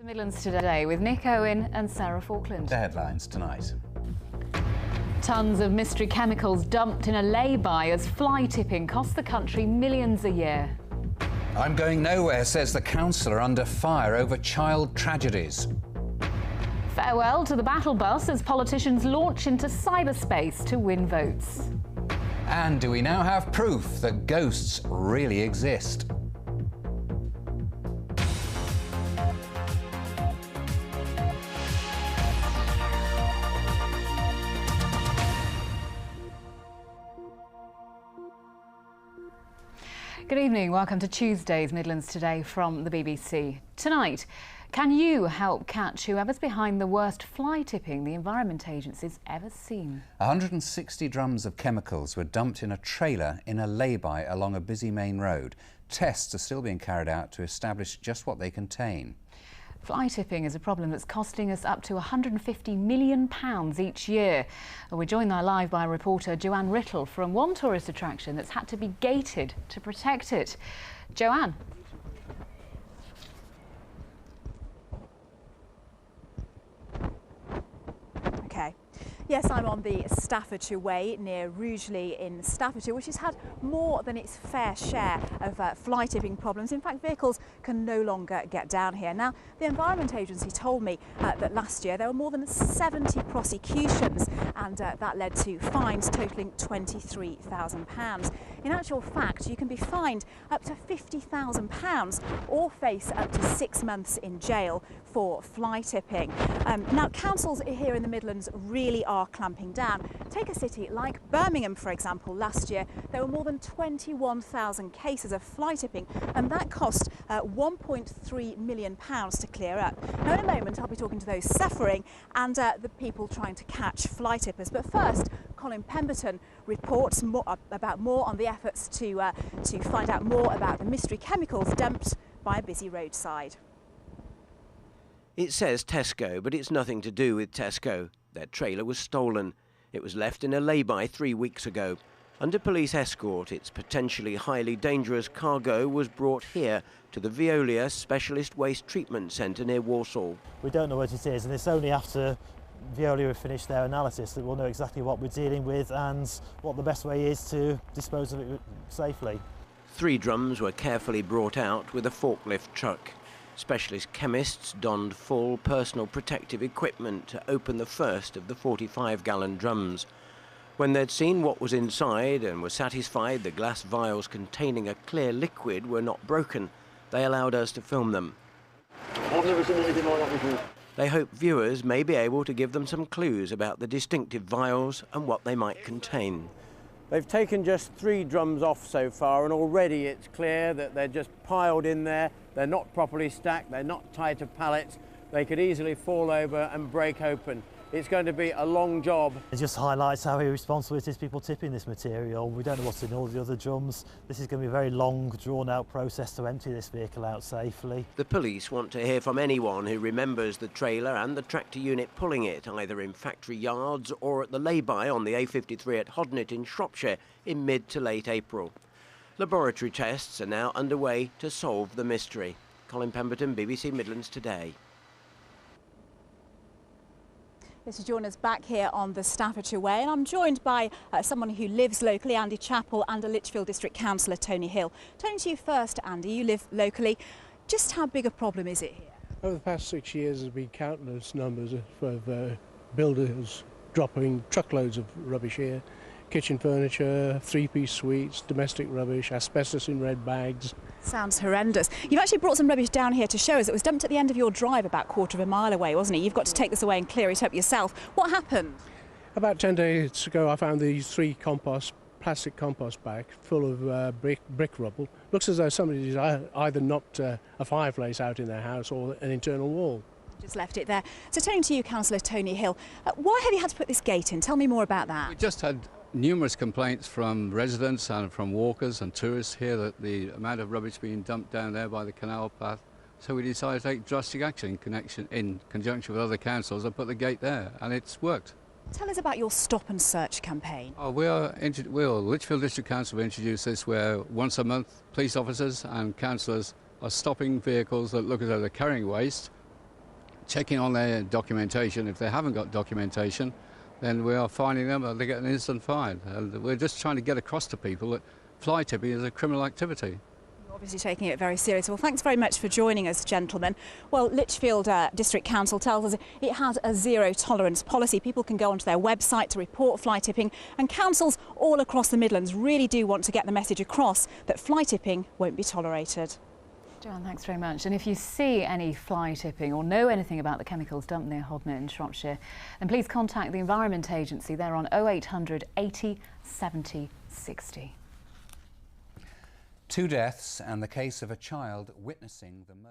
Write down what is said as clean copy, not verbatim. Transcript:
Midlands Today with Nick Owen and Sarah Falkland. The headlines tonight. Tons of mystery chemicals dumped in a lay-by as fly tipping costs the country millions a year. I'm going nowhere, says the councillor under fire over child tragedies. Farewell to the battle bus as politicians launch into cyberspace to win votes. And do we now have proof that ghosts really exist? Good evening, welcome to Tuesday's Midlands Today from the BBC. Tonight, can you help catch whoever's behind the worst fly tipping the Environment Agency's ever seen? 160 drums of chemicals were dumped in a trailer in a lay-by along a busy main road. Tests are still being carried out to establish just what they contain. Fly tipping is a problem that's costing us up to £150 million each year. We're joined now live by reporter Joanne Riddle from one tourist attraction that's had to be gated to protect it. Joanne. Okay. Yes, I'm on the Staffordshire Way near Rugeley in Staffordshire, which has had more than its fair share of fly tipping problems. In fact, vehicles can no longer get down here. Now, the Environment Agency told me that last year there were more than 70 prosecutions, and that led to fines totalling £23,000. In actual fact, you can be fined up to £50,000 or face up to 6 months in jail for fly tipping. Now, councils here in the Midlands really are clamping down. Take a city like Birmingham, for example. Last year there were more than 21,000 cases of fly tipping, and that cost £1.3 million to clear up. Now, in a moment I'll be talking to those suffering and the people trying to catch fly tippers. But first, Colin Pemberton reports more on the efforts to find out more about the mystery chemicals dumped by a busy roadside. It says Tesco, but it's nothing to do with Tesco. Their trailer was stolen. It was left in a lay-by 3 weeks ago. Under police escort, its potentially highly dangerous cargo was brought here to the Veolia Specialist Waste Treatment Centre near Walsall. We don't know what it is, and it's only after Veolia have finished their analysis that we'll know exactly what we're dealing with and what the best way is to dispose of it safely. 3 drums were carefully brought out with a forklift truck. Specialist chemists donned full personal protective equipment to open the first of the 45-gallon drums. When they'd seen what was inside and were satisfied the glass vials containing a clear liquid were not broken, they allowed us to film them. I've never seen anything like that before. They hope viewers may be able to give them some clues about the distinctive vials and what they might contain. They've taken just 3 drums off so far, and already it's clear that they're just piled in there. They're not properly stacked, they're not tied to pallets. They could easily fall over and break open. It's going to be a long job. It just highlights how irresponsible it is people tipping this material. We don't know what's in all the other drums. This is going to be a very long, drawn-out process to empty this vehicle out safely. The police want to hear from anyone who remembers the trailer and the tractor unit pulling it, either in factory yards or at the lay-by on the A53 at Hodnet in Shropshire in mid to late April. Laboratory tests are now underway to solve the mystery. Colin Pemberton, BBC Midlands Today. This is join us back here on the Staffordshire Way, and I'm joined by someone who lives locally, Andy Chappell, and a Lichfield District Councillor, Tony Hill. Turning to you first, Andy, you live locally. Just how big a problem is it here? Over the past 6 years there's been countless numbers of builders dropping truckloads of rubbish here. Kitchen furniture, 3-piece suites, domestic rubbish, asbestos in red bags. Sounds horrendous. You've actually brought some rubbish down here to show us. It was dumped at the end of your drive about a quarter of a mile away, wasn't it? You've got to take this away and clear it up yourself. What happened? About 10 days ago I found these 3 plastic compost bags full of brick rubble. Looks as though somebody's either knocked a fireplace out in their house or an internal wall. Just left it there. So turning to you, Councillor Tony Hill, why have you had to put this gate in? Tell me more about that. We just had numerous complaints from residents and from walkers and tourists here that the amount of rubbish being dumped down there by the canal path. So we decided to take drastic action in conjunction with other councils and put the gate there, and it's worked. Tell us about your stop and search campaign. Lichfield District Council have introduced this where once a month police officers and councillors are stopping vehicles that look as though they're carrying waste checking on their documentation. If they haven't got documentation, then we are fining them or they get an instant fine. And we're just trying to get across to people that fly tipping is a criminal activity. Obviously taking it very seriously. Well, thanks very much for joining us, gentlemen. Well, Lichfield District Council tells us it has a zero tolerance policy. People can go onto their website to report fly tipping, and councils all across the Midlands really do want to get the message across that fly tipping won't be tolerated. Joanne, thanks very much. And if you see any fly tipping or know anything about the chemicals dumped near Hodnet in Shropshire, then please contact the Environment Agency. They're on 0800 80 70 60. 2 deaths and the case of a child witnessing the murder.